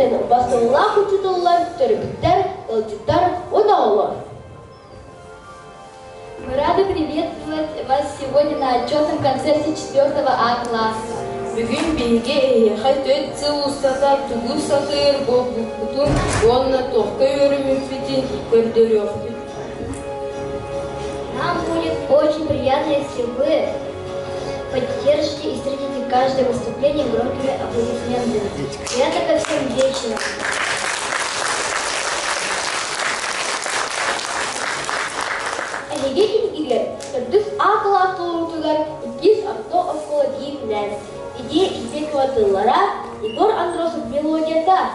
Сенен бастылылар, учитылылар, терапевтер, элчиттар, онаолар. Мы рады приветствовать вас сегодня на отчетном концерте 4 А класса. Бүгін бейге қайтөт цил ұстата түгіл сатыр бұқтың онына тоққа өріміппетін көрдір өқтің. Нам будет очень приятно, если вы поддержите и встретите каждое выступление громкими аплодисментами. И это ко всем вечерам. Әлегетін егер, түрдіс ақыл ақтылыртылар, үкіз авто оскола дейіпіләз. Иде ипек ватылара, Егор Андросов мелодията.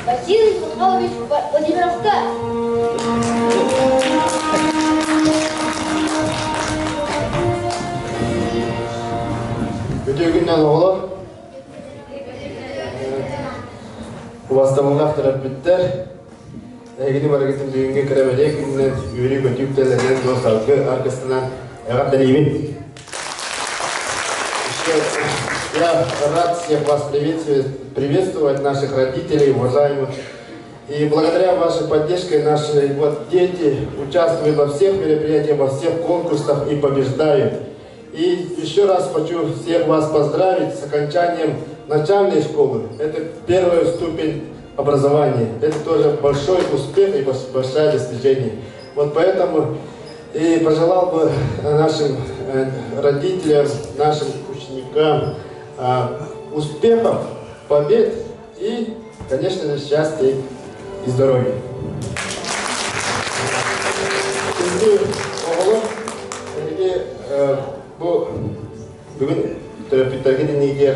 Василий Михайлович Владимировка. Ötüğünden oğlu. Uvastamın taraf bitler. Egini hareketin düğünge kiremede günler yürü götüp tellerden dost halkı arkasından eğat deneyimin. Я рад всех вас приветствовать, наших родителей, уважаемых. И благодаря вашей поддержке наши дети участвуют во всех мероприятиях, во всех конкурсах и побеждают. И еще раз хочу всех вас поздравить с окончанием начальной школы. Это первая ступень образования. Это тоже большой успех и большое достижение. Вот поэтому и пожелал бы нашим родителям, нашим ученикам успехов, побед и, конечно же, счастья и здоровья. Bu bugün terapitlerge dinleyiger,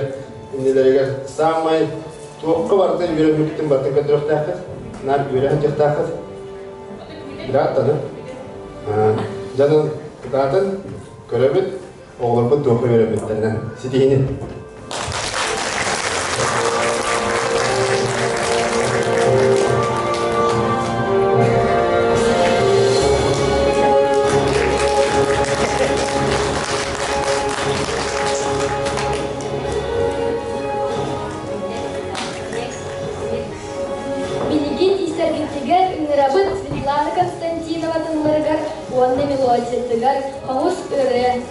dinleyiger samay toqqa barda yürümükten batın kadroq taqız, nar yürüyen tek taqız. Birat tanı. Canın gatın köröbüt oğlum bu toqqa yürümüklerden sitihini. уанны мелодиятыгар хомус ыры.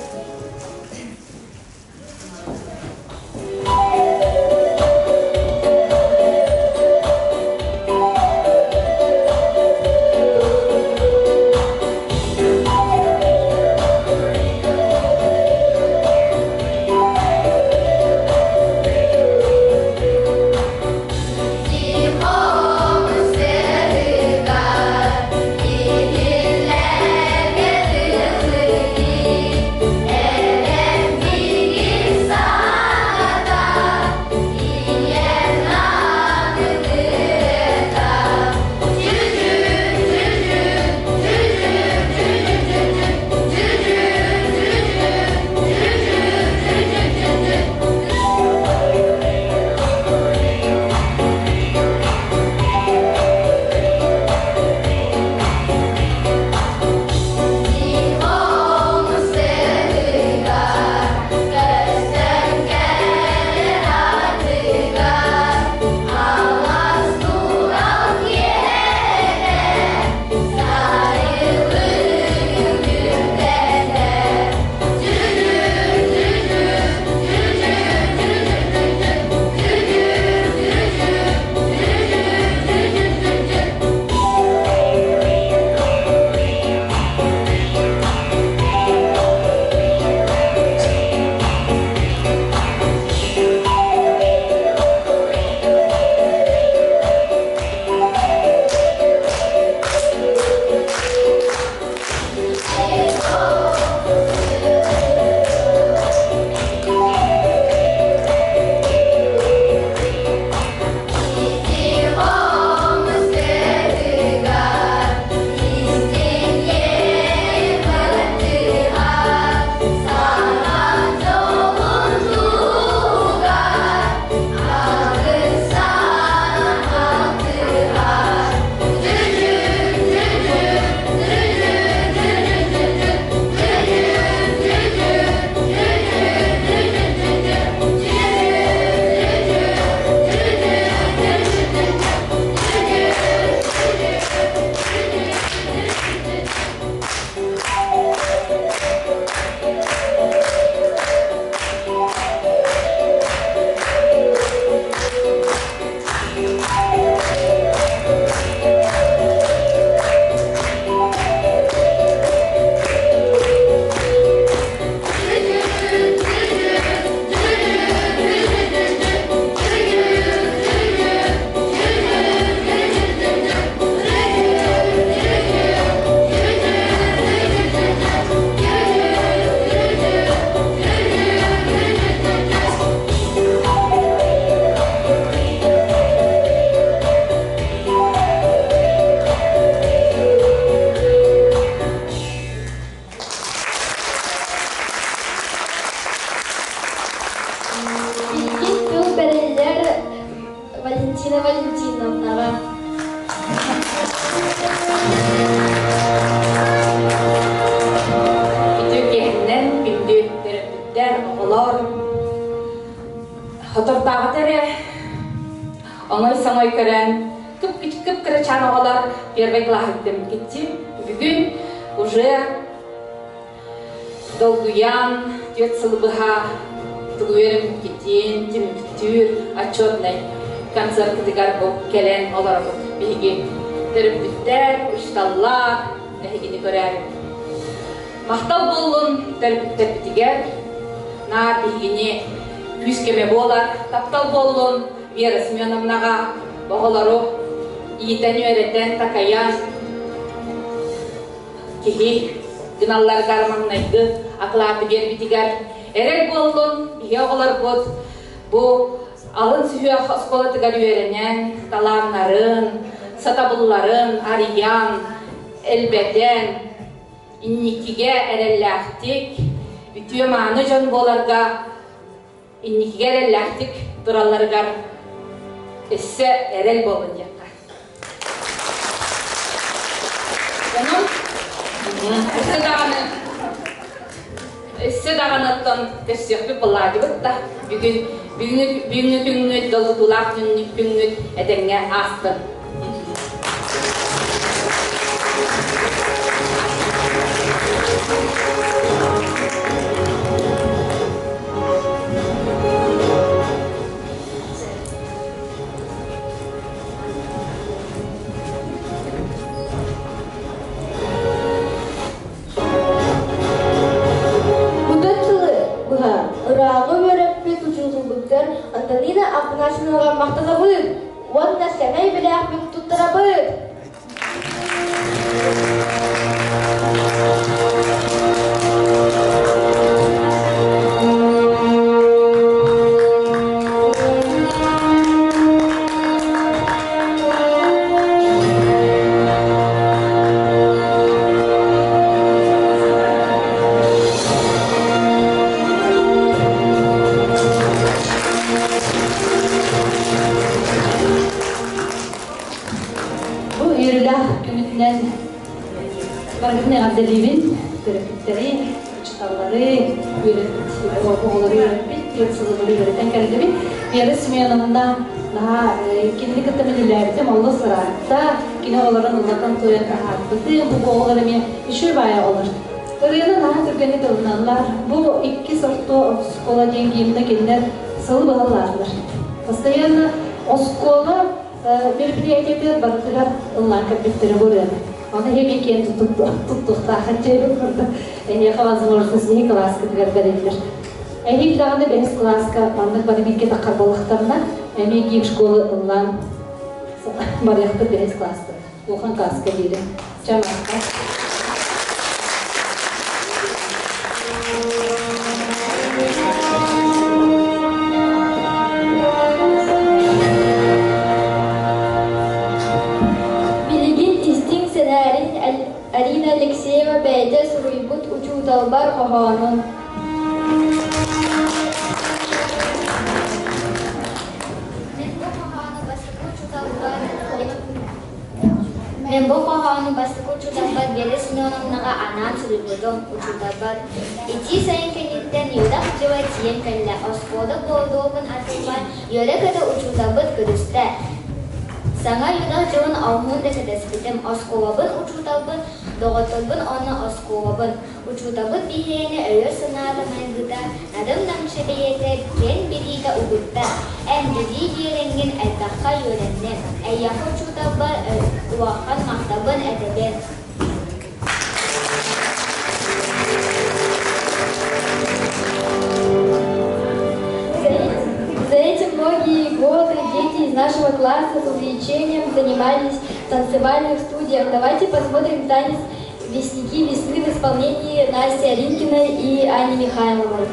Валентина Валентиновна. Ütükenden gündüttürüttütter oğular. Hatırtağı tere. Onu sanay kören. Küp kırıçan oğular. Первый lahıttım gitti. Bugün уже долгуян тет сылбыха. Тugüyerim gittin, timtür, отчетный концерт дигар келен олар биги тербиттер, ушталлар, эхигини көрер. Мактал болун тербиттер битигер, нар бигини күскеме болар, таптал болун Вера Семеновнага боголару иитен өретен такаян кихи гыналлар гарманнайды аклаты бер битигер. Эрек болун, яғылар бот, bu alın sühüye xosqolatıgar öğrenen talanların, satabulların, ariyan, elbeten, innikige erellahtik, ütüye manı jon bolarga, innikige erellahtik durallargar esse erel bolun yakka. Canım, esse dağanattan kösüyökbü bulladı bıtta. Bugün güngüt, dolu tulak güngüt edenge astın. Антонина Афанасьевна мақтанабыт, вот на сәмәй біләк бек туттырабыт. Bargıtne Abdelivin, terapitleri, çıtaları, oğulları öğretmek, yoksulları öğreten kalemi, bir resmi yanında daha kendini kıtımililerdim, Allah sıratta, yine oğulların Allah'tan toyan rahatlığı, bu oğullarım işi bayağı olur. Oraya daha Türkiye'de bulunanlar, bu iki sortu skola dengiyimde kendiler salı bağlarlar. Постоянно oskola мероприятиялар бардылар, онлайн кабинеттері көреді. Оны hemen kendi tuttuk da hatçayı kurdu. Eğer возможность не класска тигер бередилер. Эйик дагында бес класска андык бары бирге такар болуктарына эми кийик школы онлайн барықты бес класста. Охан класска бири. Чамаска. Арина Алексеева бәйді сұруйбұт ұчудалбар қоғанын. Мен бұл қоғаны бастық ұчудалбар бері сынуынымнаға анан сұруйбұдың ұчудалбар. Ити сайын кәнеттен юдақ жыва тиен кәлі осқоды болдуғын атылбар, йөрі кәді ұчудалбыт күрісті. Саңа юдақ жауын ауғын да кәдәспетім, осқолабын ұчудалбын, доғытылбын оны осқолабын. Ұчудалбын бейені өйір сынады мәңгіда, надым намшы бейеті кен берейді ұғытта. Әмдіді еренген әлдаққа йөреннен, әйяқы ұчудалбын уаққан мақтабын әдебен. За эти многие годы дети из нашего класса с увлечением занимались в танцевальных студиях. Давайте посмотрим танец «Вестники весны» в исполнении Насти Алинкиной и Ани Михайловой.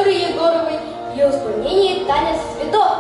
Виктории Егоровой в ее исполнении «Танец цветов».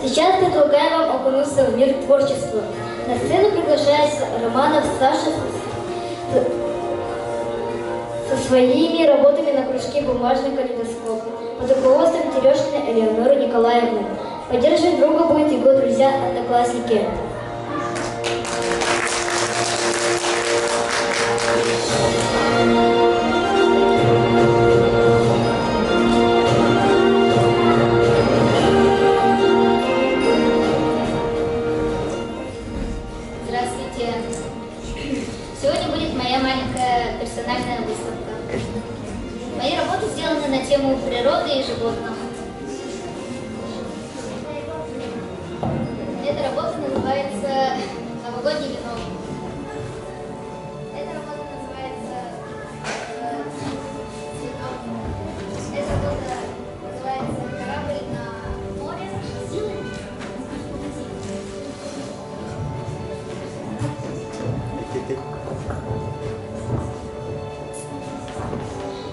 Сейчас предлагаю вам окунуться в мир творчества. На сцену приглашается Романов Саша со своими работами на кружке «Бумажный калейдоскоп» под руководством Терешкиной Элеоноры Николаевны. Поддерживать друга будет его друзья-одноклассники. Здравствуйте! Сегодня будет моя маленькая персональная выставка. Мои работы сделаны на тему природы и животных. Эта работа называется «Новогодний венок». Эта работа называется «Цветок». Эта работа называется «Корабль на море».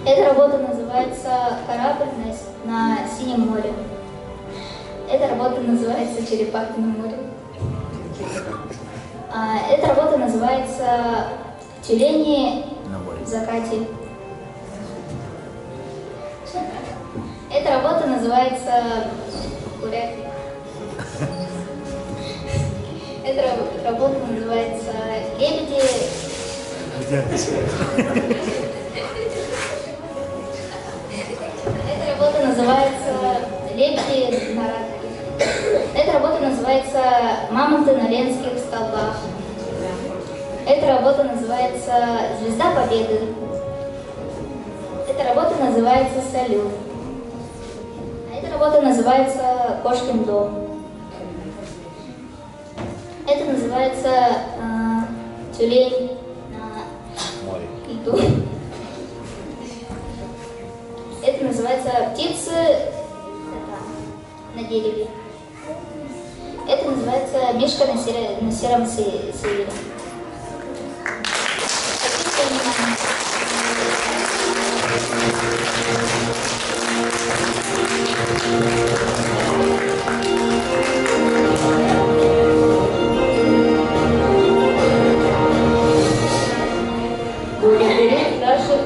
Эта работа называется «Корабль на синем море». Эта работа называется «Черепахи на море». Эта работа называется «Тюлени в закате». Эта работа называется «Курятник». Эта работа называется «Лебеди». Эта работа называется «Лебеди на раковине». Эта работа называется «Мамонты на ленских столбах». Эта работа называется «Звезда Победы». Эта работа называется «Салют». Эта работа называется «Кошкин дом». Это называется «Тюлень на льду». Это называется «Птицы на дереве». Это называется «Мишка на сером севере». Спасибо за внимание.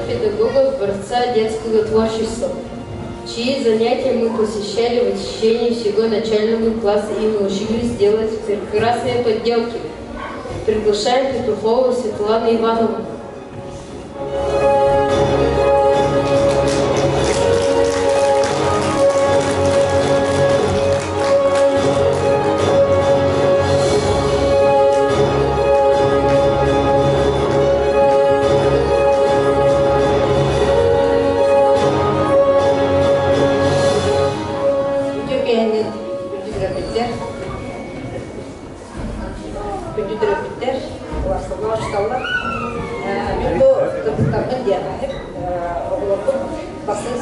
педагога образца детского творчества, чьи занятия мы посещали в течение всего начального класса и научились делать прекрасные подделки. Приглашаем Петухову Светлану Ивановну.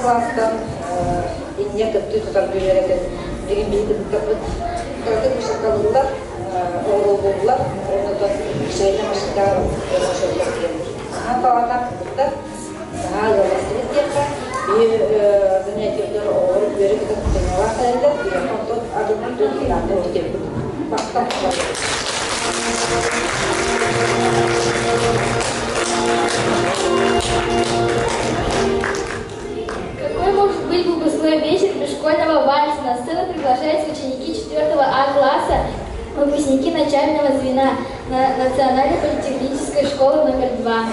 Класстан инне көттү тутар бүйрәтен деген бейді бұттапыт калдың шақалылар оғыл болылар онытын шайна машықтар өңішөлдер келді. Палатан бұттар ғаластырыз депті занятиялар оғыл бөрі күтіп тұтынуға қайылдар контот адымын түн иранды өтеп бақтан Какой может быть выпускной вечер без школьного вальса? На сцену приглашаются ученики 4 А класса, выпускники начального звена Национальной политехнической школы номер 2.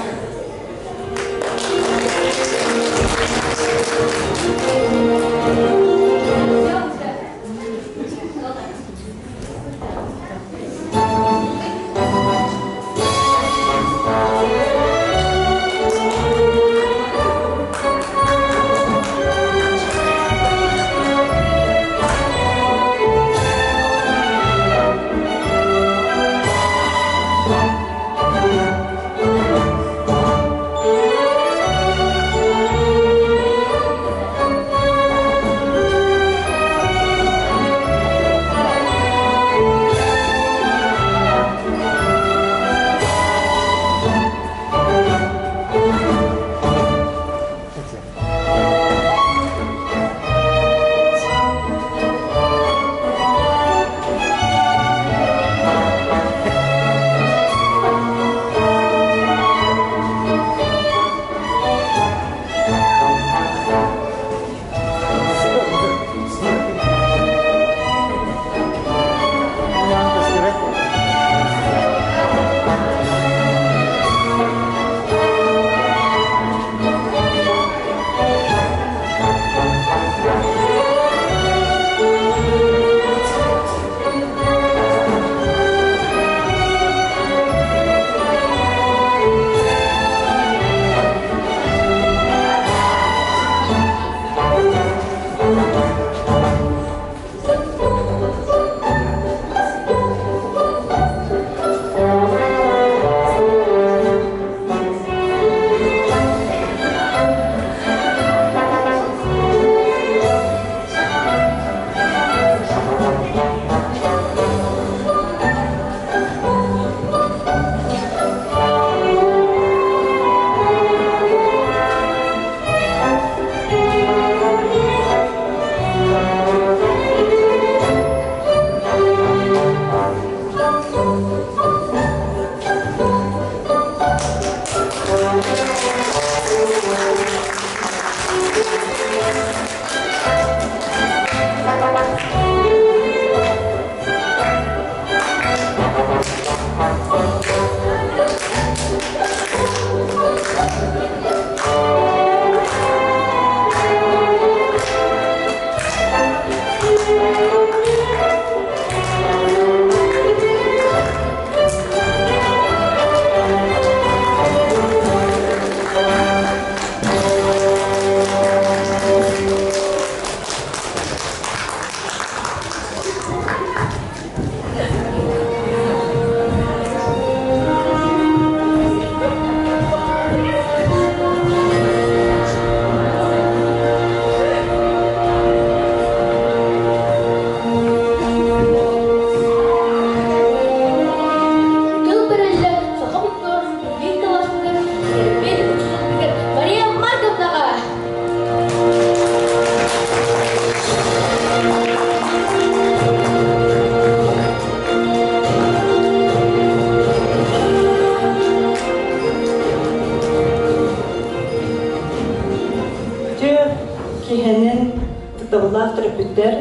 табылар терапевттер.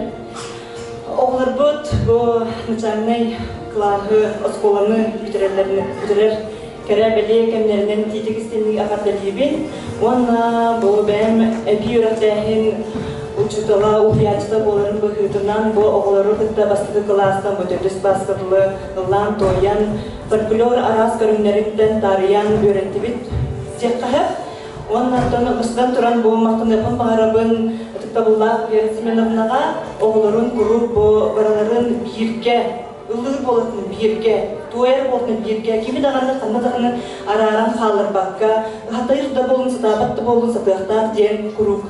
Оғлар бұд бұл начальный классы осколаны бітірер кәрі бәле кәмнерінен тетігістенің ағардалебен. Онна бұл бәм әбей үрақтайын учутала уфиячта боларын бұхытынан бұл оғлары құтта бастығы класстан бұтөдіс басқырлы ұлан тойян фольклор арас көрімлерінден тариян өрінті бит сек қағып. Оннан ұстан тұран бұл мақтынықын бағарабын табыллақ Бересменовнаға оғыларын құрып бараларын бирге, ұлыр болатын бирге, туайыр болатын бирге, кемі дағаны, қанна дағаны араран қалыр баққа, ғатайырда болын, сатабатты болын, сатықтақ ден құрып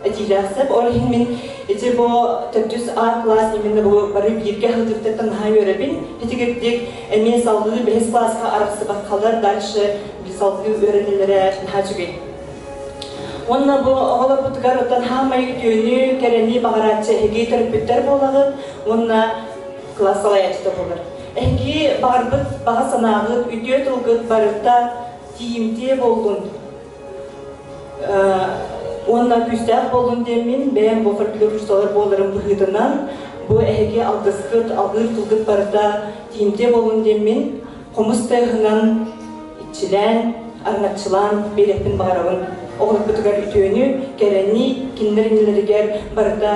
әдейләсіп. Олығын мен әте бұл төптіс А класс емені бұл бары бирге ғылдықтықтың ға өребін, әтігердік әме салғы бәс классқа арақсы баққалар дальше салғы өренелері ға жүген. Онна бұл оғылар бұтығар оттан хамай түйіні кәрені бағаратшы әге терапевттер болағын, онна класс алаячыда болыр. Әге барбыт, баға санағыт, үйде тұлғыт барытта тиімде болдың. Онна күстәқ болдың демен, бәйін бұл фольклор күсталар болырын бұғытынан, бұл әге алғысқыт, алғыр тұлғыт барытта тиімде болдың демен, қомыс тәғынан итчілән, арнатчылан берекпін бағарауын. Оғылық бұтығар ütөні, кәрәні, кенлерінлерігер барда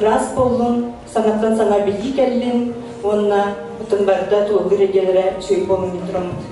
рас болын, санаттан саңа білі кәлін, онына бұтын барда туылғы регелері шөй болын ендіромыд.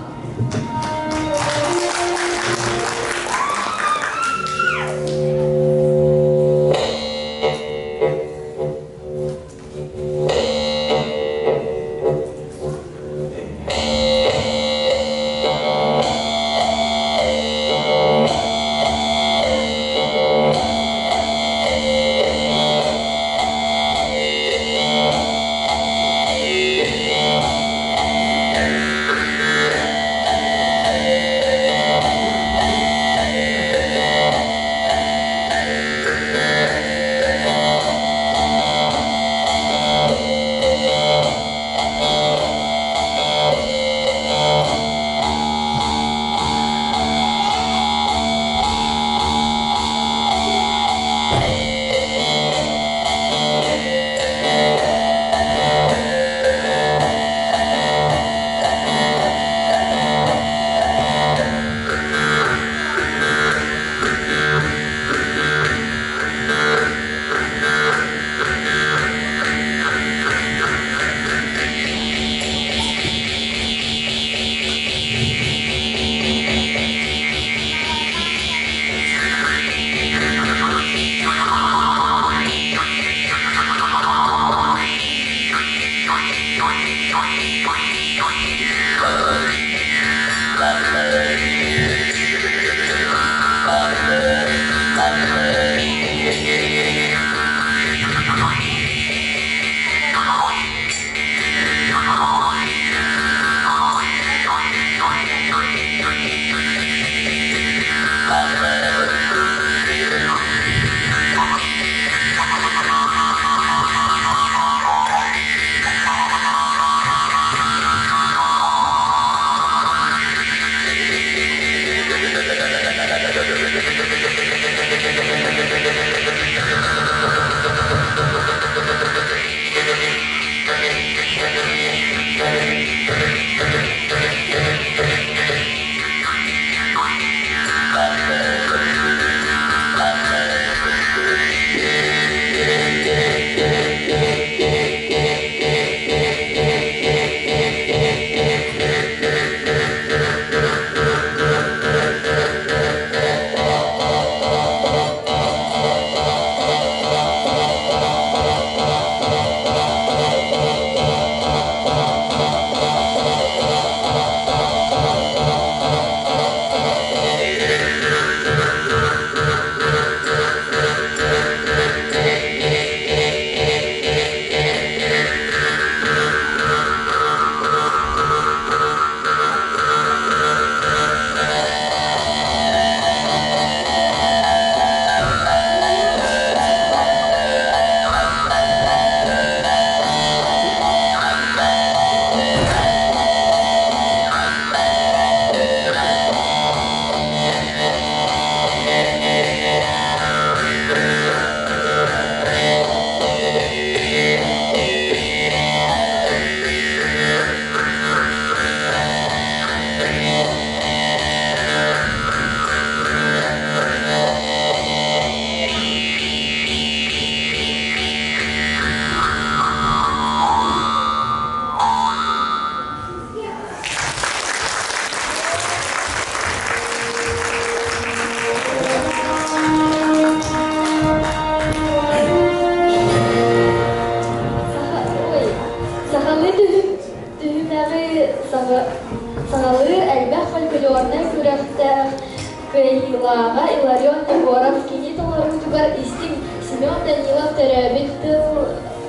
Мага Иларион Егоров кини толорутугар истим Семен Данилов теребит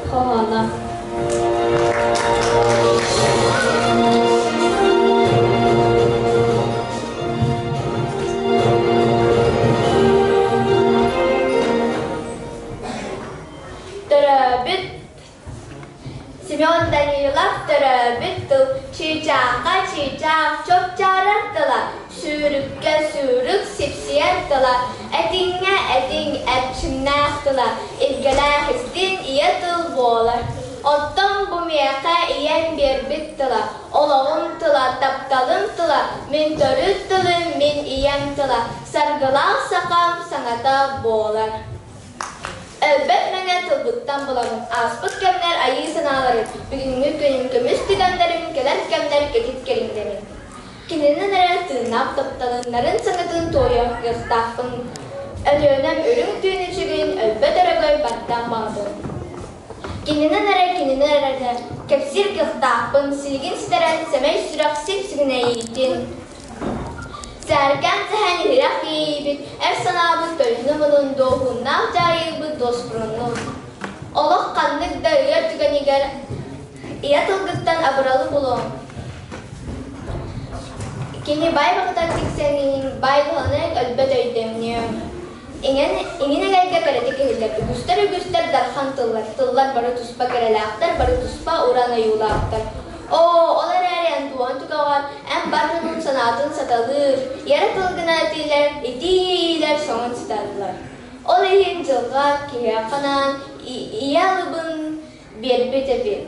хохана. Семен Данилов теребит чичака чичак чоп чараттыла. Sürükке sürük sipsiyattıla. Etinge etin epçimnahtыla. İlgeler histin iyatıl boğular. Ottan bu miyaka iyen bir bittıla. Olağım tıla, taptalım tıla. Min törüt tılım, min iyem tıla. Sargılan sakam sanata boğular. Elbet mene tılbıttan bulamın. Aspıt kemler ayı sanaları. Bugün günüm kömüş tügenlerim, kelen kemler kekit kerimlerim. Kininin eren tırnap taptalınların sanatın toya göstahpın. Ölüönem ürün tüyün içigin elbet aragoy battan bağdı. Kininin eren kepsir göstahpın silgin sideren semey sürak sipsigine yiğitin. Serken sehen hirak yiğibit er sanabı tölünümünün doğundan cahil dosturunun. Olak kanlık da yer tüganiger iyatılgıttan abralı bulun. Kini bay bakıtak tiksenin bay bulanek elbet öydemniyor. İngine gelge karatik ehiller. Güster darhan tıllar. Tıllar barı tuspa kerelaktar, barı tuspa urana yulaktar. Olar eriyen tuğan tukavar, en barının sanatın satılır. Yaratılgına itiler soğan sitarlar. Olayın cılgar, kiyakanan, iyalıbın bir bir.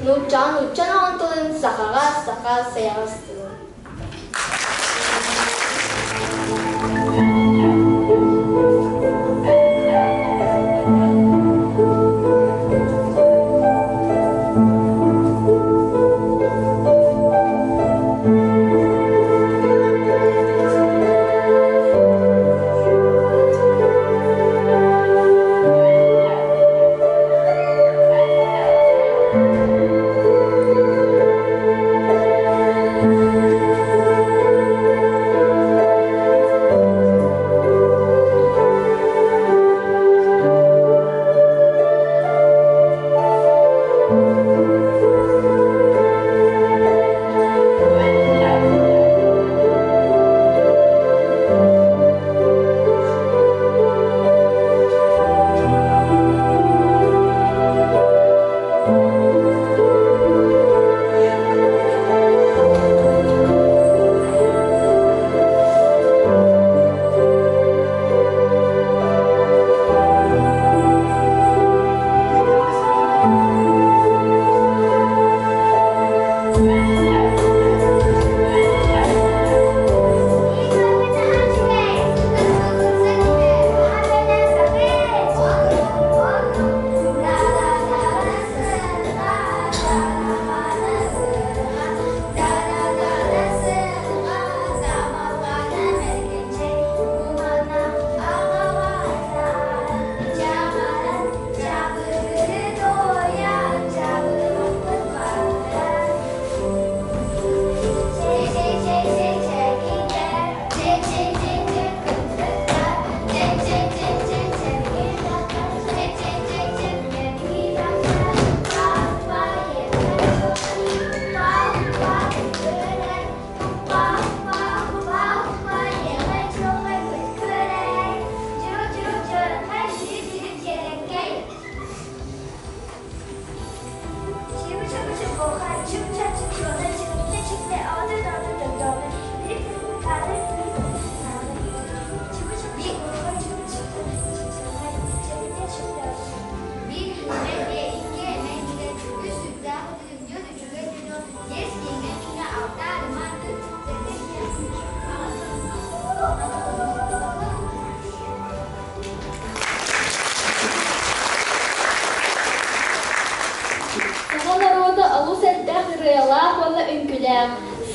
Nuçan ontulun saka sayastılın.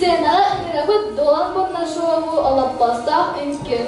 Sena inirabut dolan pun nasuavu ala pasta inke.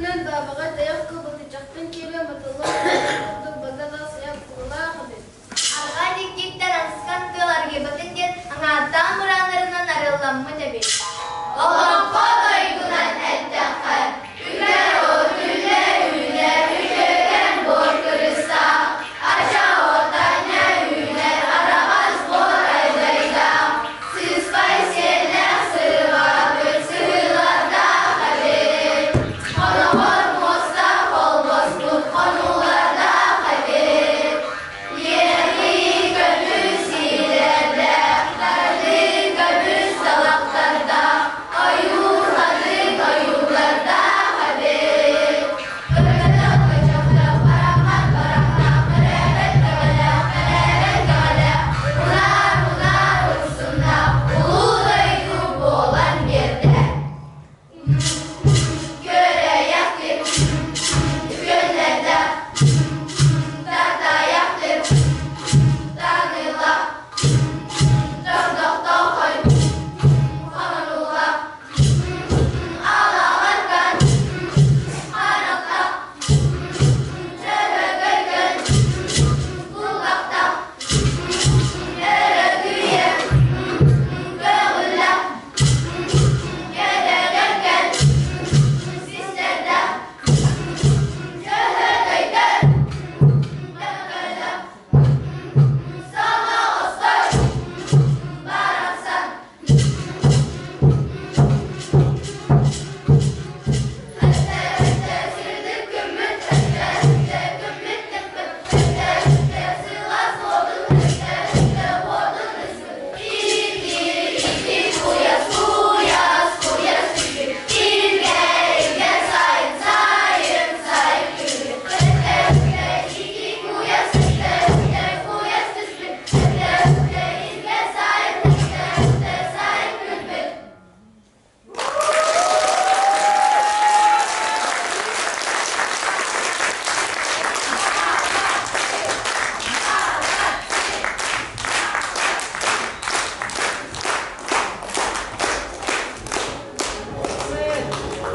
Итинен бабага даяк кылбыты жактын кебе матылла кылдык базада сыяп кылла кыды. Алга диктен аскан кыларга батынген аңаттан мурандарынан арылламы дебе. Олам кодойдунан әттәхәр, үгәр отүле үле үгән боркырыса, аша отanya үлер арагаз бор айдайда, сызбай сенә сыва бер сыйларда хәбер, ханавар моста холбос бут хануларда хәбер, ери көбүс иләрдә, хәрли көбүс талактарда, аюрларды аюрларда хәбер, өргәдә качакта барамат барамат мәрәбәт тәгәлә улар урсында улудай күп болан бердә. Көрәяктыр, көнләрдә, тартаяктыр, таныла, тардакта хай, ханула, алаларган, аракта, жәрәгәйгән, кулакта, әрәгүйе, бәгүлә, кәдәгәнгән, Sisterde, şehadeyde, bekle, sana astar, baraksan. Ette sildik gümmüt, ette gümmüt tepet, ette silas odun, ette odun ismi. İki, kuyas, kuyas, kuyas tükür, İlge sayın, sayın, sayın tükür. Ette iki kuyas, ette kuyas tükür, ette ilge sayın, ette sayın tükür.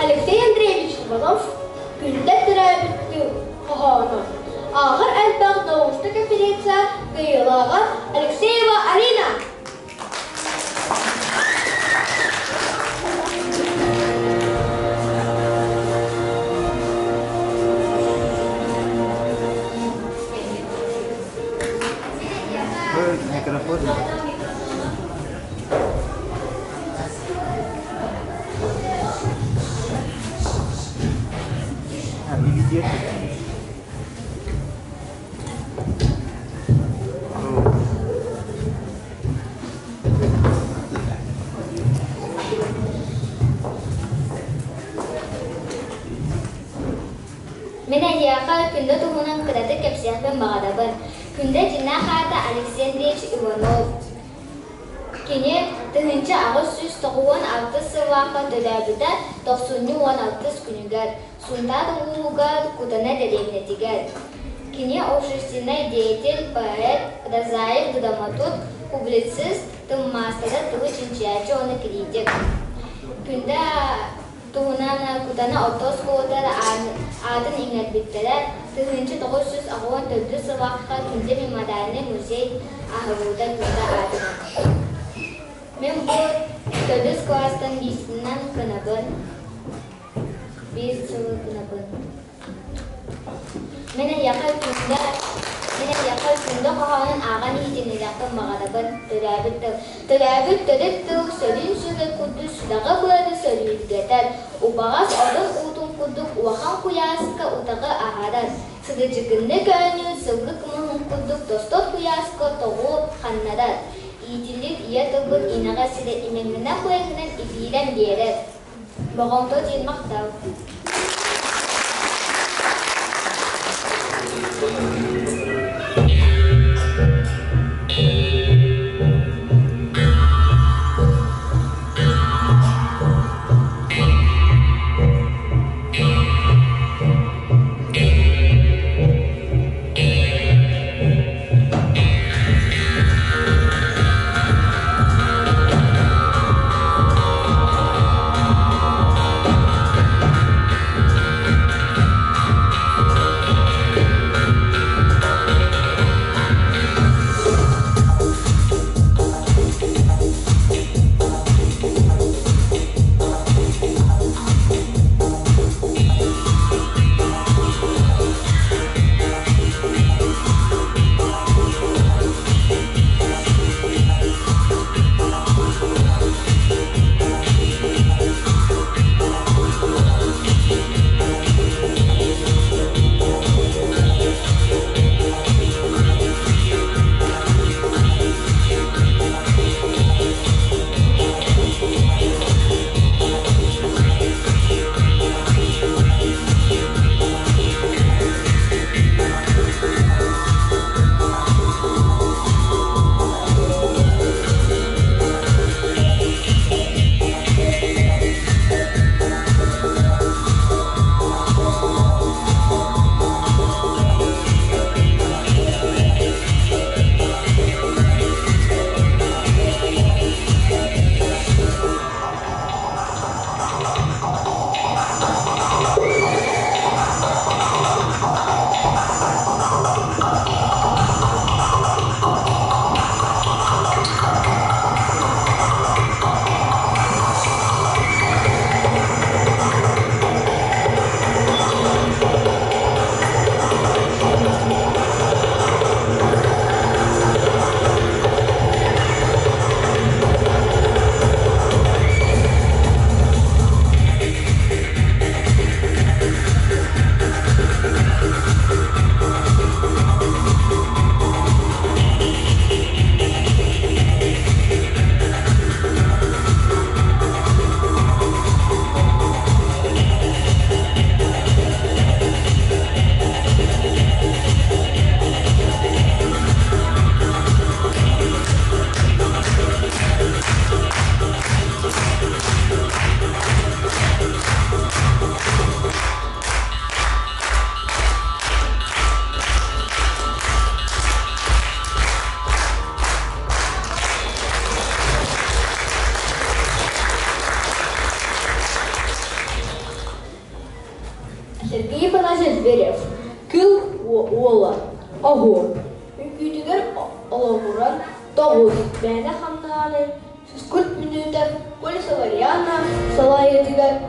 Алексей Андреевич Иванов күндә терәбитте хахана. Ахыр әлбәг дауышты конференция кыйлага Алексеева Арина. Менә яка көндә тугунан кыраты кепсиян багадабын. Күндә жина хата Алексей Андреевич Иванов. Кене тыгынчы агыс 196 сылака төдәбидә 90-16 күнүгәр. Сунда угуга кутана дәдәмнәтигәр. Кене общественный деятель, поэт, прозаик, драматург, публицист, тыммастыда тылы чинчиячы оны критик. Күндә тугунан кутана отос коотар атын иңер биттелер. Тыгынчы 914 сылакка күндә мемориальный музей ахыруда күндә атын. Мен бу 4 класстан бисиннән кынабын. 5 сылы кынабын. Менә яка күндә хаханын аган итене якын магарабын. Төрәбит төдеттүк сөлүн сүгә кудус дага булады сөлүгәтәр. Убагас одын утун кудук уахан куяска утага агадар. Сыдыжыгынны көнү сылгык мын кудук достот куяска тогу ханнадар. Итилик ия тылбык инага сире имеңнә куянгнан ипилен берер. Богонто дин мактау. Зверев. Кыл уола. Ого. Үкүйтүгер олоғуран тоғыз. Бәні хамнаны. Физкульт минутер. Полиса Вариана. Салайетигер.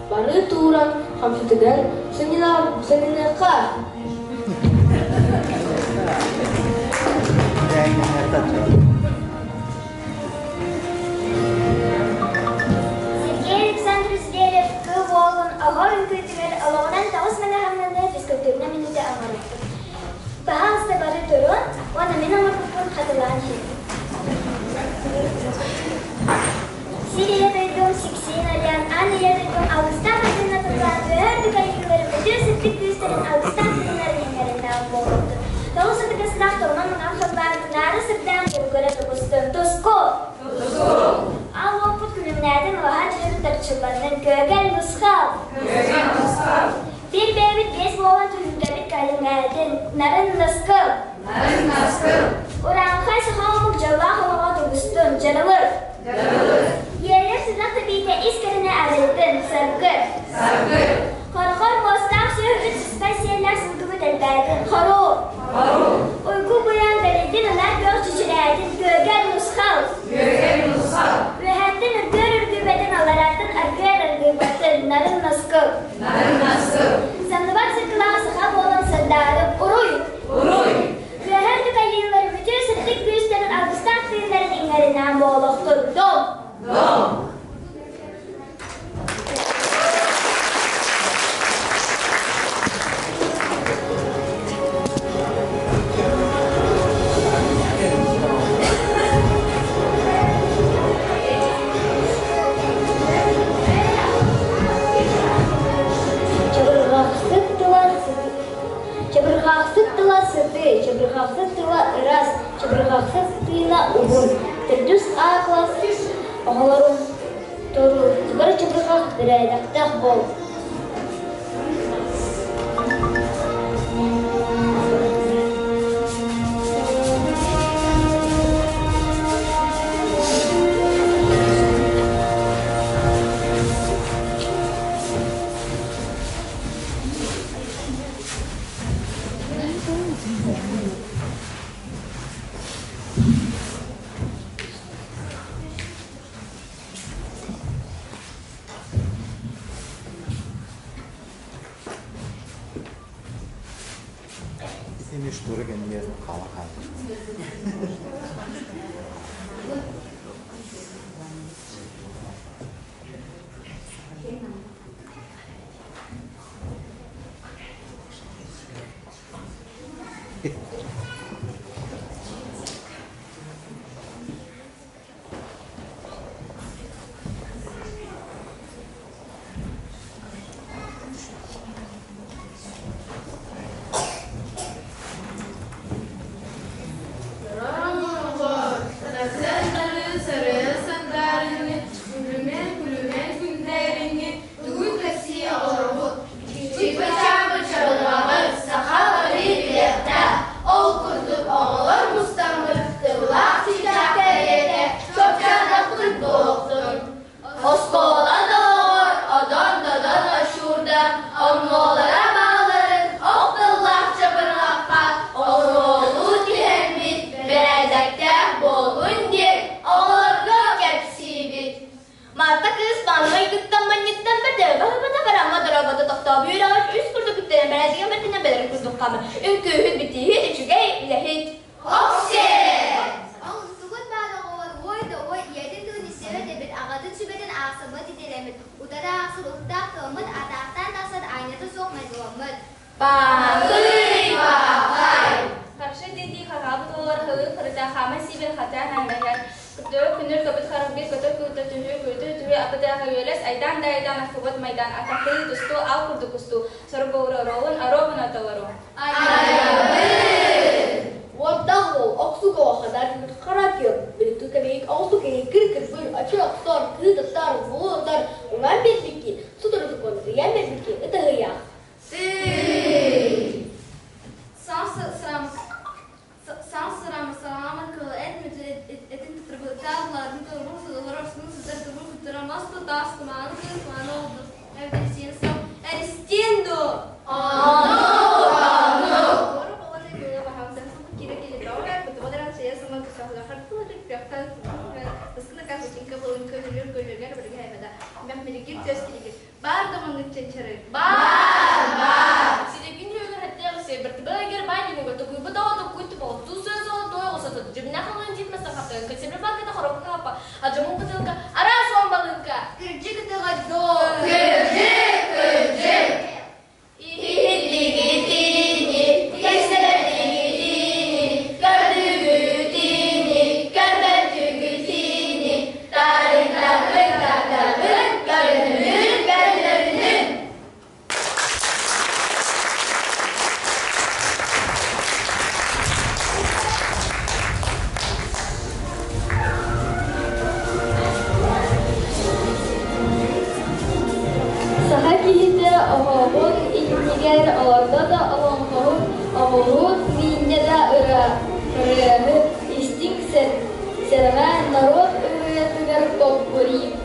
Бары туран. Хамсетигер. Сынинеқа. Сергей Александрович Зверев, Кыволын, Ағар үкүйтігер, Алауынан тауыз мәні хамнаны физкультурна минуты ағарықты. Бағалысты бары тұрын, оны мен аңырқыпын қатылан жер. Сирия дойдым, сексен ариян, Анния дойдым, Ауғыстан қадына тұрған, өрді кайылары, өтер сәттік көздерін Ауғыстан қадынары еңгерінден болыпты. Тоғыз сәттігі сынақ тұрман мұнан қалбарын, нары сырттан көргөрі тұғыстын, тұсқо! Ал опыт күлімнәдің оған жүрі тұрчыларының көгәл мұсқал. Bir bebek bez boğan tüyündebit kalıngadın, narın naskıl. Uran kaysı havamuk jalla havağa durgustun, canılır. Yerler sızlak tabiyete iskarına arıldın, sargır. Korkor bostan sürgüt spesiyeller sızgıbı delberdin, haru. Uyku buyan belirgin ular göz çiçilərdin, gögel muskal. Mühendin ürgür ürgübedin alaradın, argır ürgübedin, narın naskıl. Sandıbak sıkılan sıkab olan sırdarım, uruy. Mühendin kayınları bütün sırtlık büyüslerin Ağustan filmlerin inlerinden boğuluktur, dom. Çabırğaqsız tıla ıras, çabırğaqsız tıyla ubun. Terdüs A klas, oğalarım toru, zıbar çabırğaq diraydaktaq bol. Ini şuraya gelmeyelim kalakan. Aa. Kuyur kuyurga birga hayvada. Ben birikir töz kirikir. Bar da mındık çeçerek. Bar. Silebin yürür hatta se bertibel agar banyak nih betul. Bu tahu tuh kuit tuh tuh sesuatu tuh yang usah tuh. Jadi nak ngelain jit masa kata. Kesini bang kita korok apa? Aja mau betul ka. Arah suam balun ka. Kerja kita gado. Kerja. Orada da avurut minne da ırahı istik serme narod ırahıgar topuri.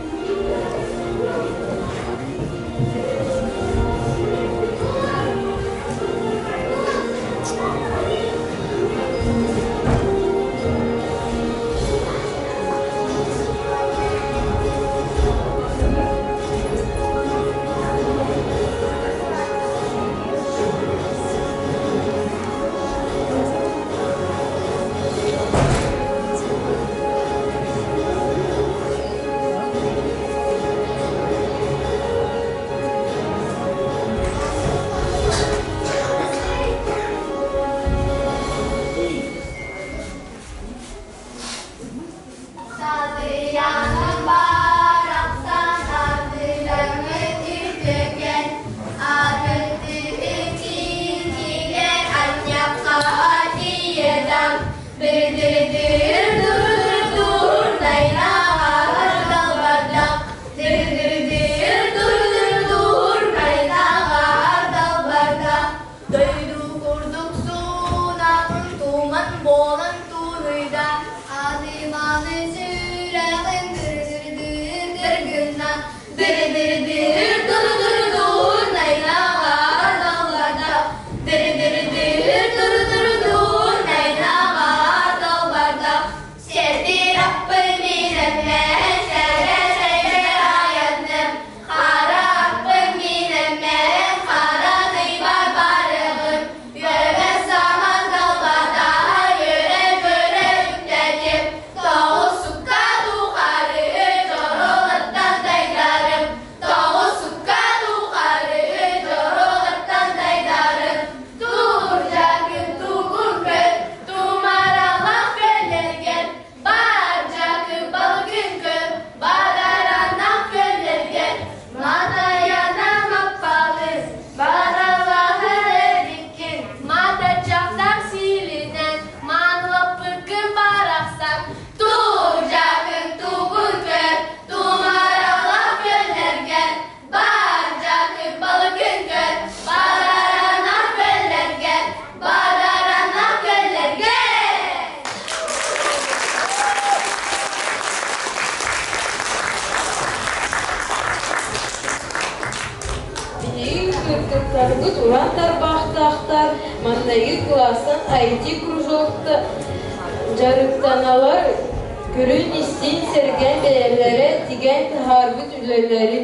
Mandagi klassın IT krужокта жарыктаналар көрün истин серген белелere tigen harbit üleleri.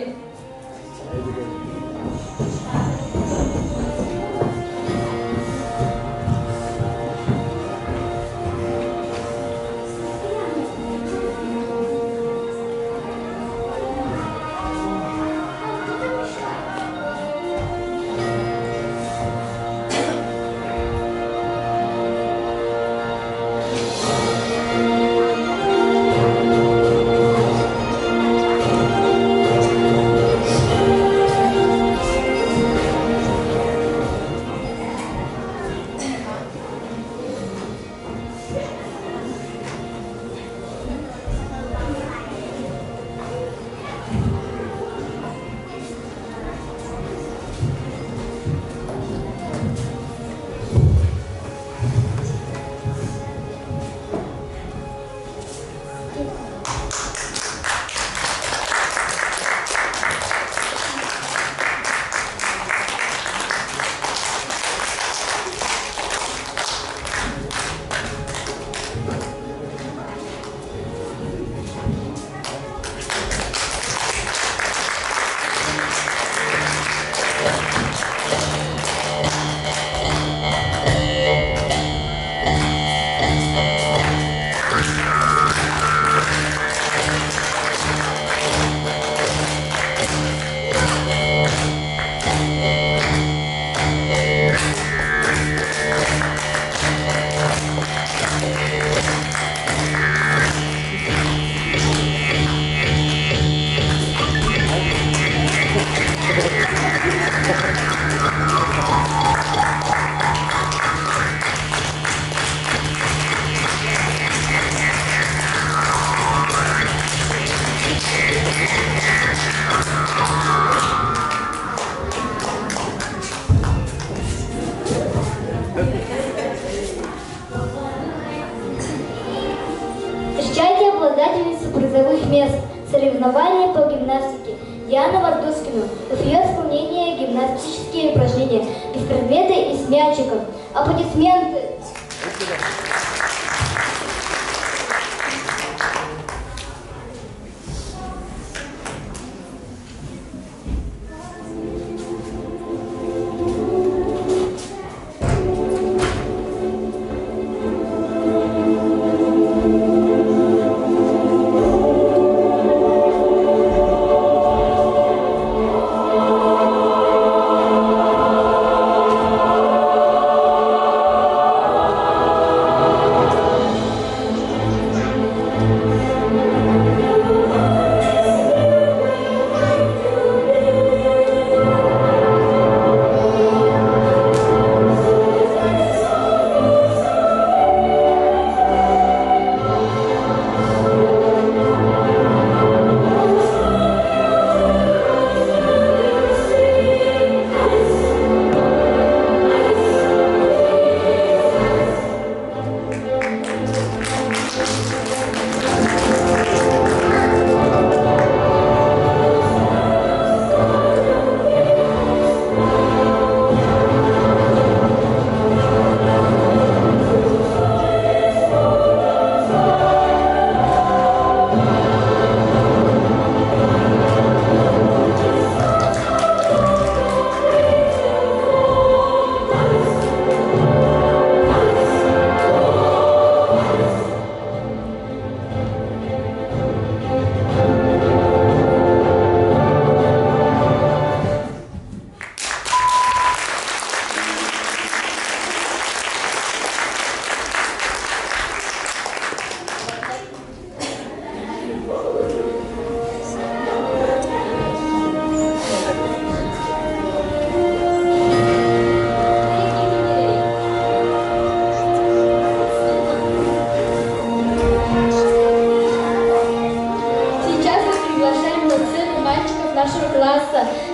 мест. Соревнования по гимнастике. Диана Вардускину. В ее исполнении гимнастические упражнения без предмета и с мячиком. Аплодисменты.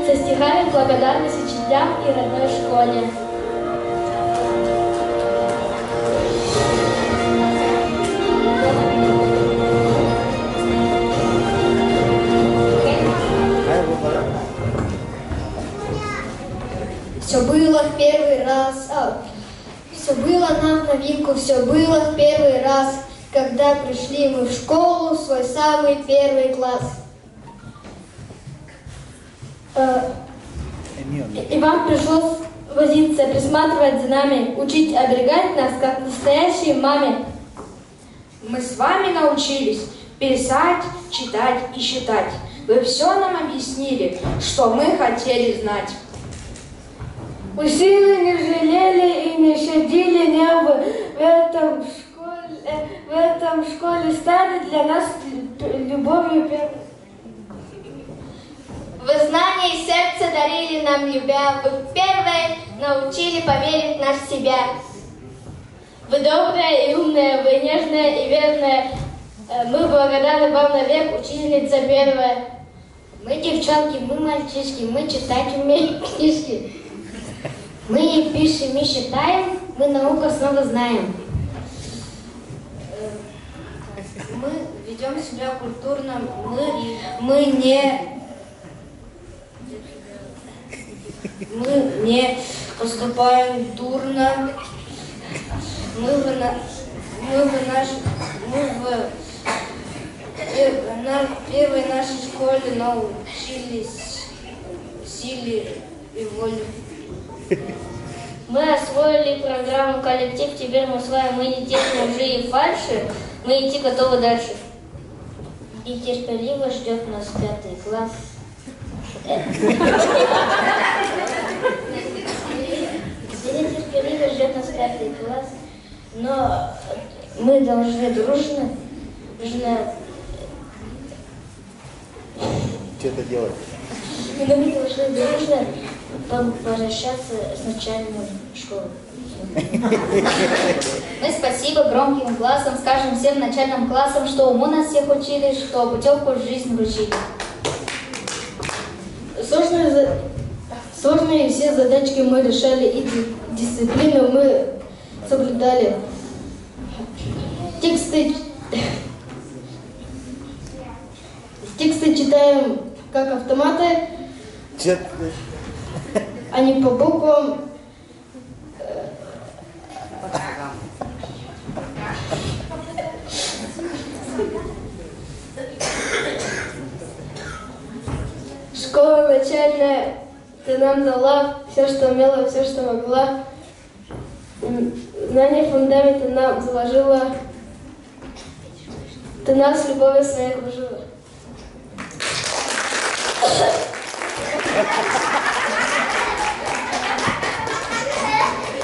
Со стихами благодарности учителям и родной школе. Все было в первый раз, все было нам в новинку, все было в первый раз, когда пришли мы в школу, в свой самый первый класс. И вам пришлось возиться, присматривать за нами, учить, оберегать нас, как настоящей маме. Мы с вами научились писать, читать и считать. Вы все нам объяснили, что мы хотели знать. Усилий не жалели и не щадили небо. В этом школе стали для нас любовью первой. Вы знания и сердце дарили нам, любя. Вы первые научили поверить в себя. Вы добрая и умная, вы нежная и верная. Мы благодарны вам навек, учительница первая. Мы девчонки, мы мальчишки, мы читать умеем книжки. Мы пишем, мы считаем, мы науку снова знаем. Мы ведем себя культурно, мы не поступаем дурно. Мы в первой нашей школе научились силе и воле. Мы освоили программу «Коллектив», теперь мы осваиваем, мы не терпим лжи и фальши, мы идти готовы дальше. И терпеливо ждет нас 5 класс. Терпеливо ждет нас 5 класс, но мы должны дружно что-то делать. мы должны дружно попрощаться с начальной школой. Мы спасибо громким классам скажем всем начальным классам, что уму нас всех учили, что путевку в жизнь вручили. Сложные все задачки мы решали, и дисциплину мы соблюдали. Тексты читаем как автоматы, а не по буквам. Школа начальная, ты нам дала все, что умела, все, что могла. Знание фундамента нам заложила. Ты нас любовью своей окружила.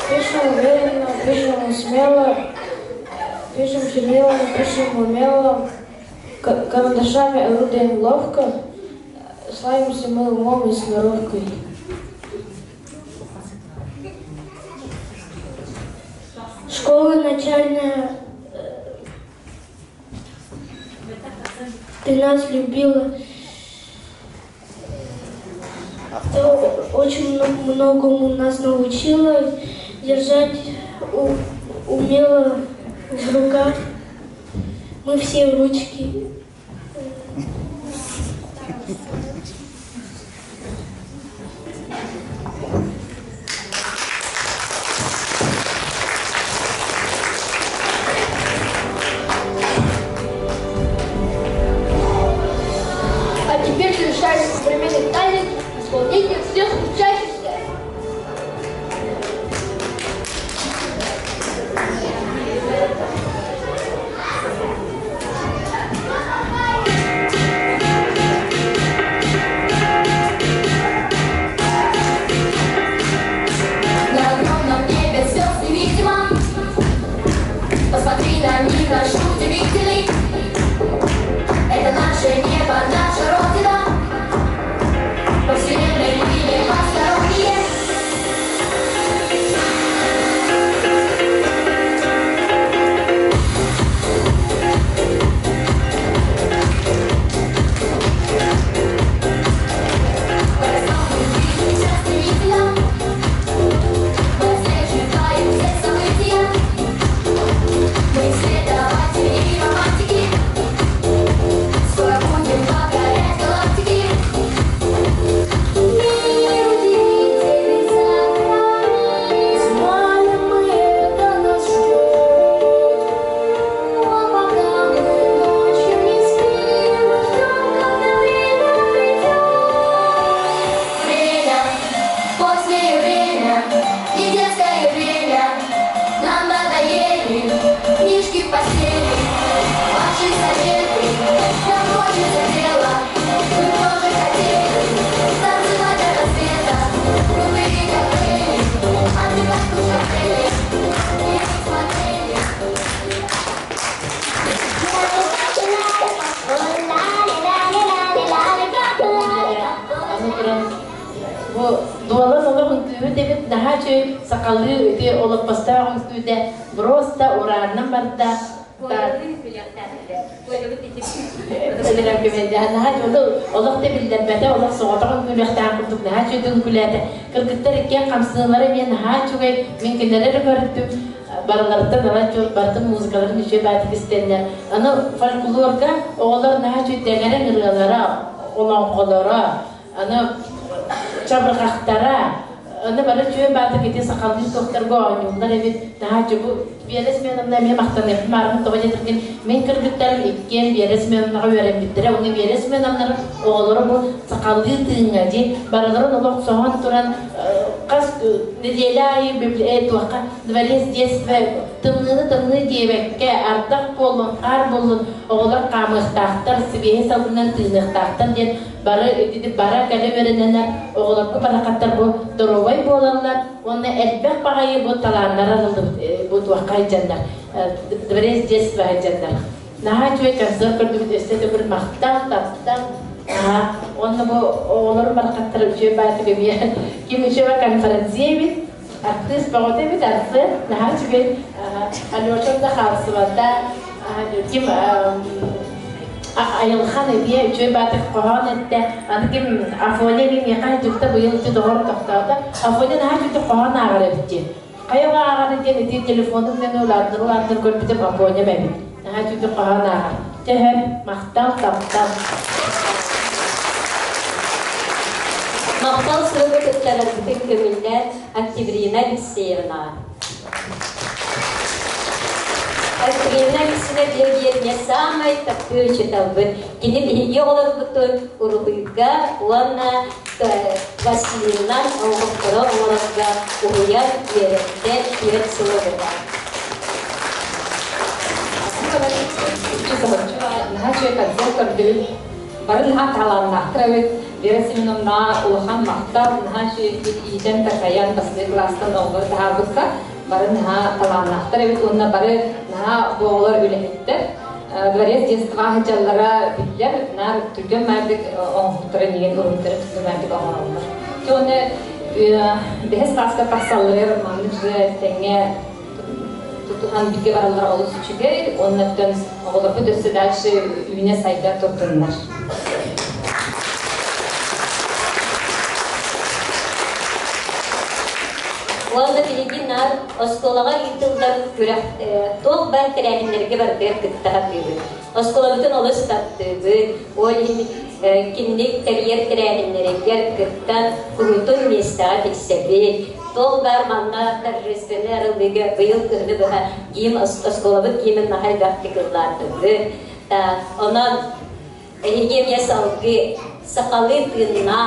Пишем уверенно, пишем смело, пишем чернилами, пишем умело, карандашами орудуем ловко, славимся мы умом и сноровкой. Школа начальная, ты нас любила. Ты очень многому нас научила, держать умело в руках. Мы все ручки. А теперь завершается современный танец исполнение всех учащихся. На огромном небе звезд невидимо. Посмотри на них, наш удивительный. Это наше небо, наша Родина. По вселенной любили посторонние. Дуалар олар күнтүбү дебит наха чөй сакаллы өте олар постагын күдә просто ураннан барда Элерам кемендә наха жолы олар да билдер бәдә олар соғатагын күләктән курдук наха чөйдән күләдә кыргыттар икән камсылары мен наха чөй мен кенеләр көрдүм бараларда нала чөй барды музыкаларын ишә бәдә истәннәр аны фольклорга олар наха чөй дәгәрен гырлара олар колора аны Чабрахтара, anda pada cuy batu kita sekali dokter gua nyumber evit, nah coba biares menam nama maktan marum tu aja terkin, mengker kita ikan biares menam nak biares bitra, ungi biares menam nak orang bu sekali tinggal je, baru orang sohan turan kas dijelai bibli itu akan dvaris jes temne jebek ke artak polon kar bolon orang kamu starter sebihe salunan tinggal starter je baru itu baru kalau berenang orang tu pada kata bu terowai bolanlar, orang elbek pakai bu talanlar bu tuah kajianlah, dvaris jes kajianlah. Nah cuy kerja kerja itu bermaktab tak orang bu orang pada kata cuy baca kebiasaan, kini cuy konferensi bit, artis bawa bit artis, nah cuy ada macam dah khas sebata, kim ayam khana dia cuy baca kohan itu, anda kim afonya ni kan juga boleh cuy dohor tak afonya nah cuy kohan agar itu, ayam agar itu ni telefon tu ni ular kau kita afonya baby, nah cuy kohan agar. Töhör, maqtal, taptal. Мақтал сұрығы күттәріздің көмілдер Октябрина Алексеевна. Октябрина Алексеевна берген самай такой читалбын. Кені білге олар бұтын ұрғыға, оны Василинан ауғықтыра оларға ұғыян еректе керет сылығы бар. Барын хаталарына ақтырабет, бересімінімна ұлыған мақтал, итен тақаян басылы кластан оғыр тағырбытқа, барын хаталарына ақтырабет, онына бары боғылар өлеметтер. Дворец детства хачаллара білдер, түрген мәрдік оңғықтыры деген ұрымдыры түрген мәрдік оңғырылыр. Оны бәхес класқа пассалыр, маңдық жы тәңе тұтыған білге баралар олы сүчіге, оның өттен оғылар бұд өсі дәлші үйіне сайда тұрдыңдар. Олда білегінар осколаға үйтілдар көрек тоқ бәр тірәнімдерге бар бәр күттіға бүйбі. Оскола бүтін олы статтыбы, ол кіндік карьер тірәнімдерге күттан құрутын местаға тексәбі. Тоқ бәр манна торжественный арылдығы бұйыл күрді бұға киім осколабы киімін нағай бәқті қылдардыбы. Онан әйгем ясалғы сақалы тынна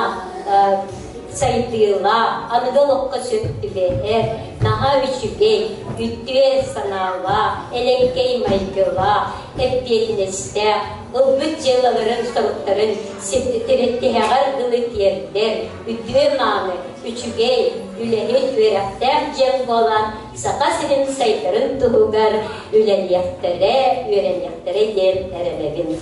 saytıyla, anıgalıqqa söktübeyler, naha üçübey, güttüye sanala, elekkey maygıla, ettiyetineste, ılbıt celaların soğukların, terettiheğar ılık yerler, güttüye nanı, üçübey, ülehet verekter ceng olan, sakasının saytların tuğugar, üleniyektere, yen erelebin.